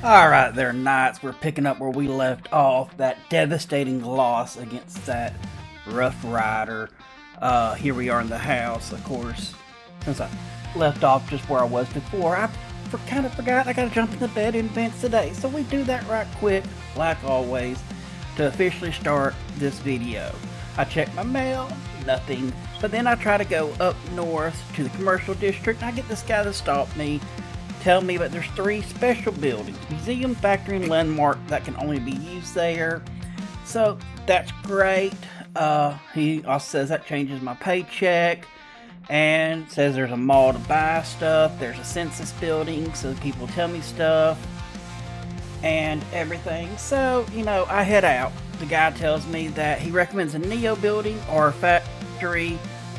Alright there, Knights. We're picking up where we left off. That devastating loss against that Rough Rider. Here we are in the house, of course. Since I left off just where I was before, I kind of forgot I gotta jump in the bed in advance today. So we do that right quick, like always, to officially start this video. I check my mail, nothing. But then I try to go up north to the commercial district, and I get this guy to stop me. Tell me that there's 3 special buildings, museum, factory, and landmark, that can only be used there. So that's great. He also says that changes my paycheck, and says there's a mall to buy stuff. There's a census building, so people tell me stuff and everything. So, I head out. The guy tells me that he recommends a Neo building or a factory.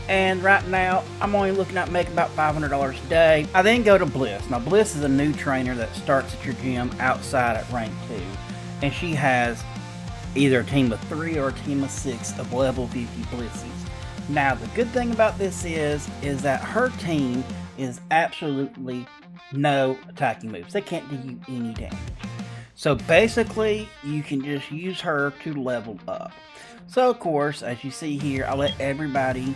And right now, I'm only looking at making about $500 a day. I then go to Bliss. Now, Bliss is a new trainer that starts at your gym outside at rank 2. And she has either a team of 3 or a team of 6 of level 50 Blissies. Now, the good thing about this is that her team is absolutely no attacking moves. They can't do you any damage. So basically, you can just use her to level up. So, of course, as you see here, I let everybody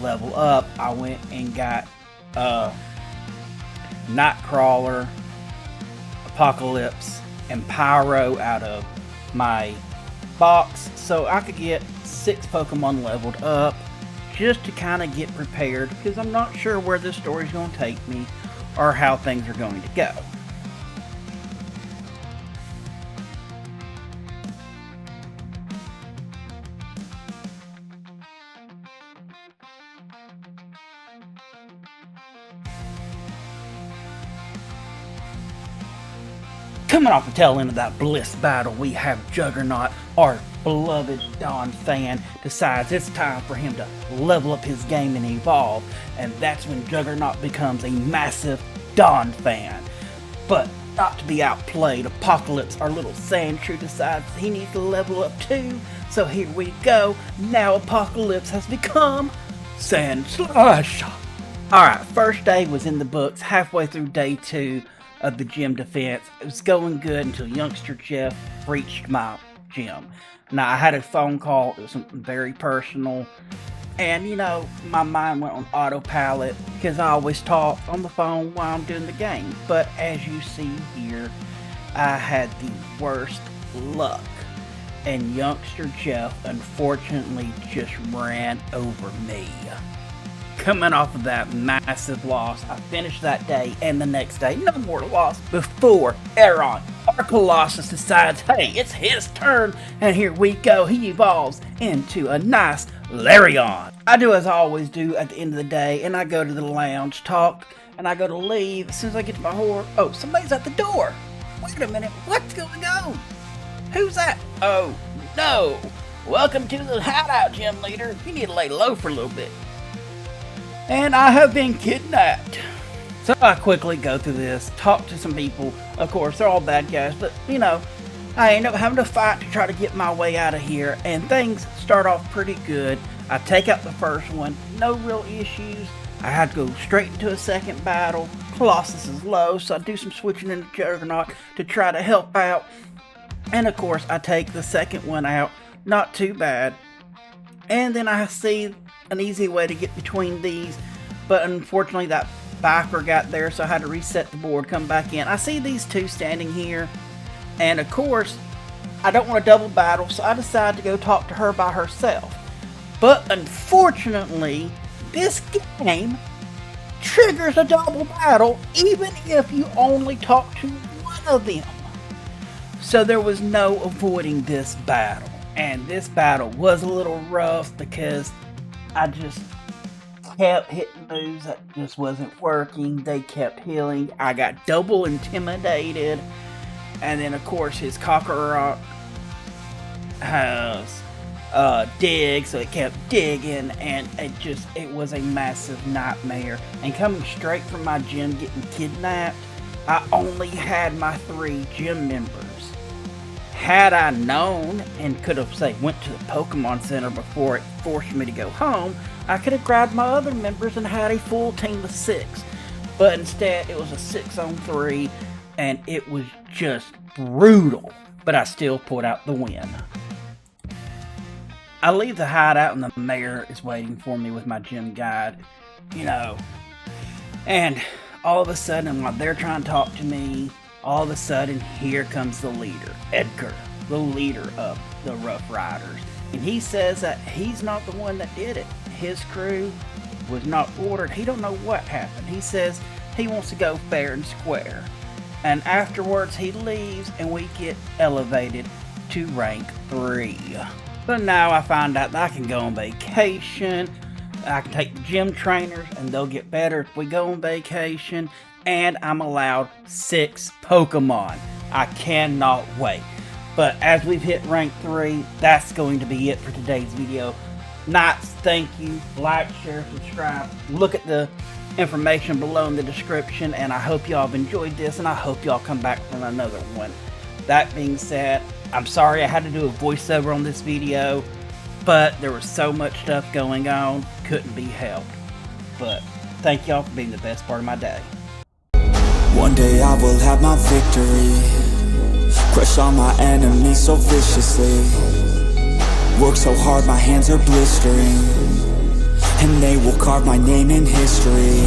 level up. I went and got Nightcrawler, Apocalypse, and Pyro out of my box, so I could get 6 Pokemon leveled up, just to kind of get prepared, because I'm not sure where this story's going to take me or how things are going to go. Coming off the tail end of that Bliss battle, we have Juggernaut, our beloved Dawn fan, decides it's time for him to level up his game and evolve, and that's when Juggernaut becomes a massive Dawn fan. But not to be outplayed, Apocalypse, our little Sandshrew, decides he needs to level up too, so here we go. Now Apocalypse has become Sandslash. Alright, first day was in the books, halfway through day 2 of the gym defense. It was going good until youngster Jeff reached my gym. Now, I had a phone call. It was something very personal. And, my mind went on autopilot because I always talk on the phone while I'm doing the game. But as you see here, I had the worst luck. And youngster Jeff, unfortunately, just ran over me. Coming off of that massive loss, I finished that day and the next day, no more loss, before Aaron, our Colossus, decides, hey, it's his turn, and here we go, he evolves into a nice Larion. I do as I always do at the end of the day, and I go to the lounge, talk, and I go to leave. As soon as I get to my door, oh, somebody's at the door. Wait a minute, what's going on? Who's that? Oh, no. Welcome to the hideout, gym leader. You need to lay low for a little bit. And I have been kidnapped. So I quickly go through this, talk to some people. Of course, they're all bad guys, but I end up having to fight to try to get my way out of here, and things start off pretty good. I take out the first one, no real issues. I had to go straight into a second battle. Colossus is low, so I do some switching into Juggernaut to try to help out. And of course, I take the second one out, not too bad. And then I see an easy way to get between these, but unfortunately that biker got there, so I had to reset the board, come back in. I see these 2 standing here, and of course I don't want to double battle, so I decide to go talk to her by herself. But unfortunately, this game triggers a double battle even if you only talk to one of them. So there was no avoiding this battle, and this battle was a little rough because I just kept hitting moves that just wasn't working. They kept healing. I got double intimidated. And then, of course, his Kakarot has dig, so it kept digging. And it was a massive nightmare. And coming straight from my gym getting kidnapped, I only had my 3 gym members. Had I known and could have, went to the Pokemon Center before it forced me to go home, I could have grabbed my other members and had a full team of 6. But instead, it was a 6-on-3. and it was just brutal, but I still pulled out the win. I leave the hideout and the mayor is waiting for me with my gym guide, and all of a sudden, while they're trying to talk to me, all of a sudden, here comes the leader, Edgar, the leader of the Rough Riders. And he says that he's not the one that did it. His crew was not ordered. He don't know what happened. He says he wants to go fair and square. And afterwards, he leaves and we get elevated to rank 3. So now I find out that I can go on vacation. I can take the gym trainers and they'll get better if we go on vacation. And I'm allowed 6 Pokemon. I cannot wait. But as we've hit rank 3, that's going to be it for today's video. Knights, thank you. Like, share, subscribe. Look at the information below in the description. And I hope y'all have enjoyed this. And I hope y'all come back for another one. That being said, I'm sorry I had to do a voiceover on this video. But there was so much stuff going on. Couldn't be helped. But thank y'all for being the best part of my day. One day I will have my victory, crush all my enemies so viciously. Work so hard my hands are blistering, and they will carve my name in history.